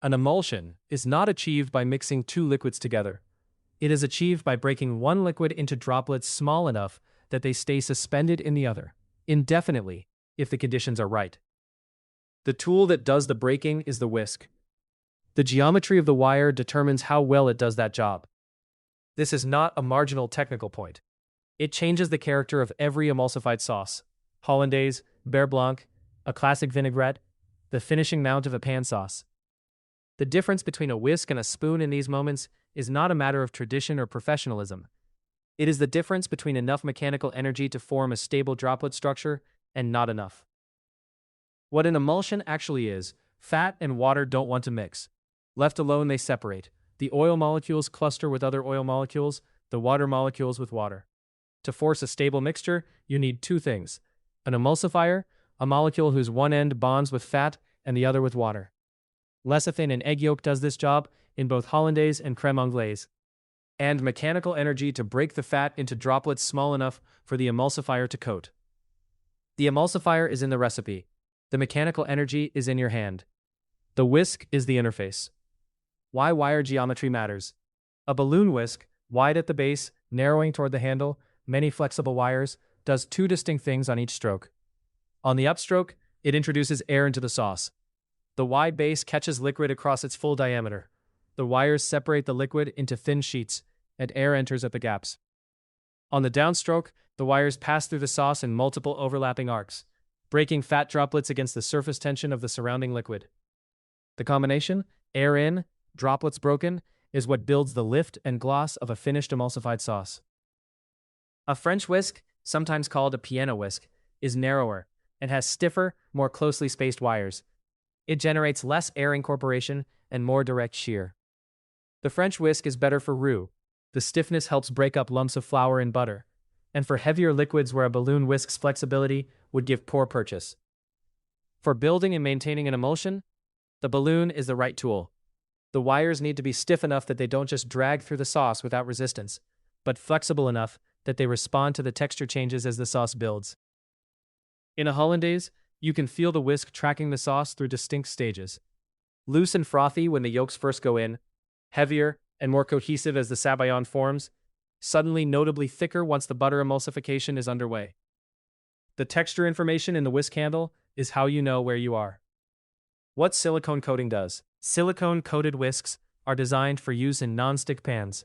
An emulsion is not achieved by mixing two liquids together. It is achieved by breaking one liquid into droplets small enough that they stay suspended in the other, indefinitely, if the conditions are right. The tool that does the breaking is the whisk. The geometry of the wire determines how well it does that job. This is not a marginal technical point. It changes the character of every emulsified sauce. Hollandaise, Beurre Blanc, a classic vinaigrette, the finishing mount of a pan sauce. The difference between a whisk and a spoon in these moments is not a matter of tradition or professionalism. It is the difference between enough mechanical energy to form a stable droplet structure and not enough. What an emulsion actually is, fat and water don't want to mix. Left alone, they separate. The oil molecules cluster with other oil molecules, the water molecules with water. To force a stable mixture, you need two things: an emulsifier, a molecule whose one end bonds with fat and the other with water. Lecithin and egg yolk does this job in both hollandaise and crème anglaise. And mechanical energy to break the fat into droplets small enough for the emulsifier to coat. The emulsifier is in the recipe. The mechanical energy is in your hand. The whisk is the interface. Why wire geometry matters. A balloon whisk, wide at the base, narrowing toward the handle, many flexible wires, does two distinct things on each stroke. On the upstroke, it introduces air into the sauce. The wide base catches liquid across its full diameter. The wires separate the liquid into thin sheets, and air enters at the gaps. On the downstroke, the wires pass through the sauce in multiple overlapping arcs, breaking fat droplets against the surface tension of the surrounding liquid. The combination, air in, droplets broken, is what builds the lift and gloss of a finished emulsified sauce. A French whisk, sometimes called a piano whisk, is narrower and has stiffer, more closely spaced wires. It generates less air incorporation and more direct shear. The French whisk is better for roux. The stiffness helps break up lumps of flour in butter, and for heavier liquids where a balloon whisk's flexibility would give poor purchase. For building and maintaining an emulsion, the balloon is the right tool. The wires need to be stiff enough that they don't just drag through the sauce without resistance, but flexible enough that they respond to the texture changes as the sauce builds. In a hollandaise, you can feel the whisk tracking the sauce through distinct stages. Loose and frothy when the yolks first go in, heavier and more cohesive as the sabayon forms, suddenly notably thicker once the butter emulsification is underway. The texture information in the whisk handle is how you know where you are. What silicone coating does. Silicone-coated whisks are designed for use in non-stick pans.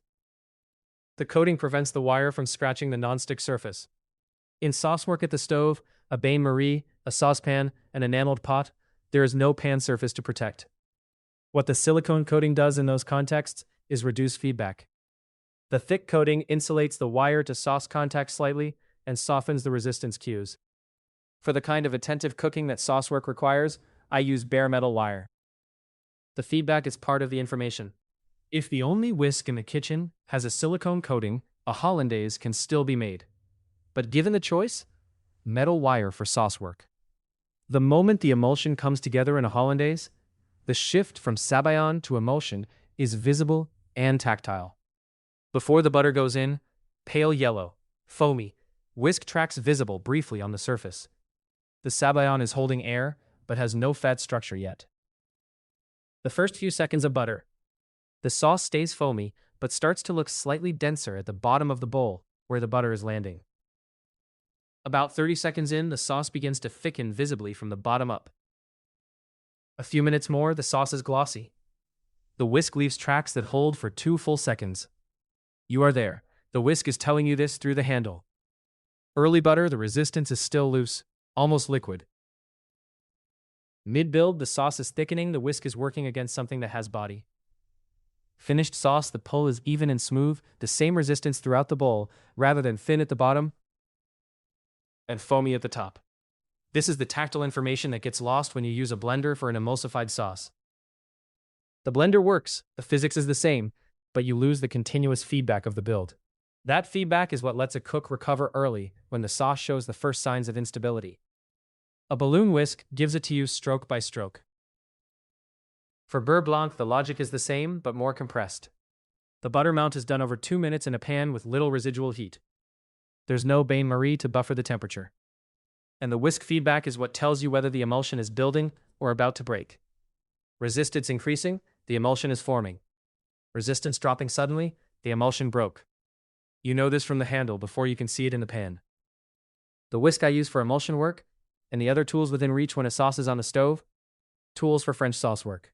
The coating prevents the wire from scratching the non-stick surface. In sauce work at the stove, a bain-marie, a saucepan, an enameled pot, there is no pan surface to protect. What the silicone coating does in those contexts is reduce feedback. The thick coating insulates the wire to sauce contact slightly and softens the resistance cues. For the kind of attentive cooking that sauce work requires, I use bare metal wire. The feedback is part of the information. If the only whisk in the kitchen has a silicone coating, a hollandaise can still be made. But given the choice, metal wire for sauce work. The moment the emulsion comes together in a hollandaise, the shift from sabayon to emulsion is visible and tactile. Before the butter goes in, pale yellow, foamy, whisk tracks visible briefly on the surface. The sabayon is holding air, but has no fat structure yet. The first few seconds of butter. The sauce stays foamy, but starts to look slightly denser at the bottom of the bowl, where the butter is landing. About 30 seconds in, the sauce begins to thicken visibly from the bottom up. A few minutes more, the sauce is glossy. The whisk leaves tracks that hold for 2 full seconds. You are there. The whisk is telling you this through the handle. Early butter, the resistance is still loose, almost liquid. Mid-build, the sauce is thickening, the whisk is working against something that has body. Finished sauce, the pull is even and smooth, the same resistance throughout the bowl, rather than thin at the bottom and foamy at the top. This is the tactile information that gets lost when you use a blender for an emulsified sauce. The blender works, the physics is the same, but you lose the continuous feedback of the build. That feedback is what lets a cook recover early when the sauce shows the first signs of instability. A balloon whisk gives it to you stroke by stroke. For beurre blanc, the logic is the same, but more compressed. The butter mount is done over 2 minutes in a pan with little residual heat. There's no bain-marie to buffer the temperature. And the whisk feedback is what tells you whether the emulsion is building or about to break. Resistance increasing, the emulsion is forming. Resistance dropping suddenly, the emulsion broke. You know this from the handle before you can see it in the pan. The whisk I use for emulsion work, and the other tools within reach when a sauce is on the stove, tools for French sauce work.